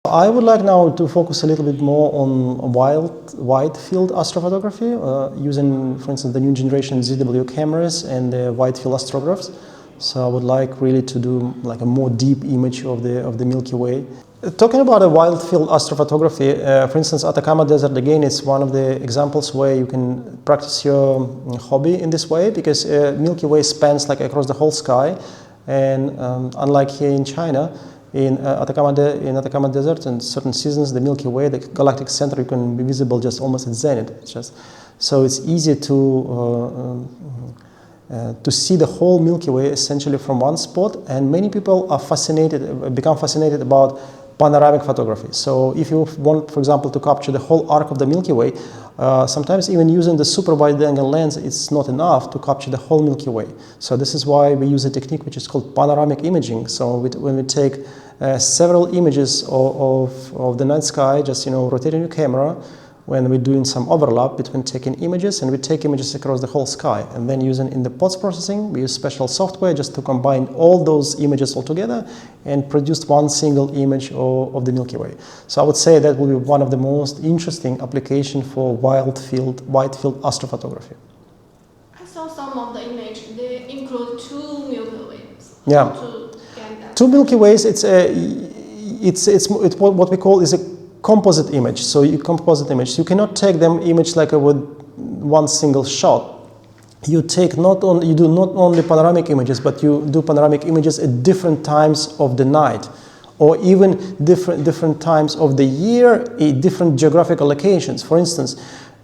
I would like now to focus a little bit more on wide field astrophotography, using, for instance, the new generation ZW cameras and the wide field astrographs. So I would like really to do like a more deep image of the Milky Way. Talking about a wide field astrophotography, for instance, Atacama Desert again is one of the examples where you can practice your hobby in this way, because Milky Way spans like across the whole sky, and unlike here in China, in Atacama Desert, in certain seasons, the Milky Way, the galactic center, you can be visible just almost at zenith. So it's easy to see the whole Milky Way essentially from one spot, and many people are become fascinated about panoramic photography. So if you want, for example, to capture the whole arc of the Milky Way, sometimes even using the super wide angle lens, it's not enough to capture the whole Milky Way. So this is why we use a technique which is called panoramic imaging. So when we take several images of the night sky, just rotating your camera, when we're doing some overlap between taking images, and we take images across the whole sky, and then using in the post-processing, we use special software just to combine all those images all together and produce one single image of the Milky Way. So I would say that will be one of the most interesting applications for wide field astrophotography. I saw some of the images. They include two Milky Ways. Yeah, two Milky Ways. It's what we call is a composite image. So you cannot take them image like with one single shot. You do not only panoramic images, but you do panoramic images at different times of the night, or even different times of the year, at different geographical locations. For instance,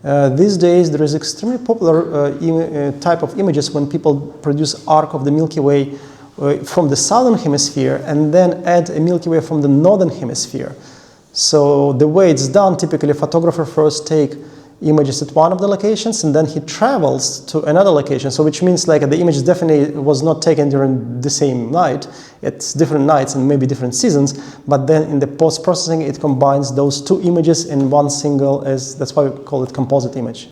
these days there is extremely popular type of images when people produce arc of the Milky Way from the southern hemisphere and then add a Milky Way from the northern hemisphere. So the way it's done, typically a photographer first take images at one of the locations, and then he travels to another location. So which means like the image definitely was not taken during the same night. It's different nights and maybe different seasons, but then in the post-processing it combines those two images in one single, that's why we call it composite image.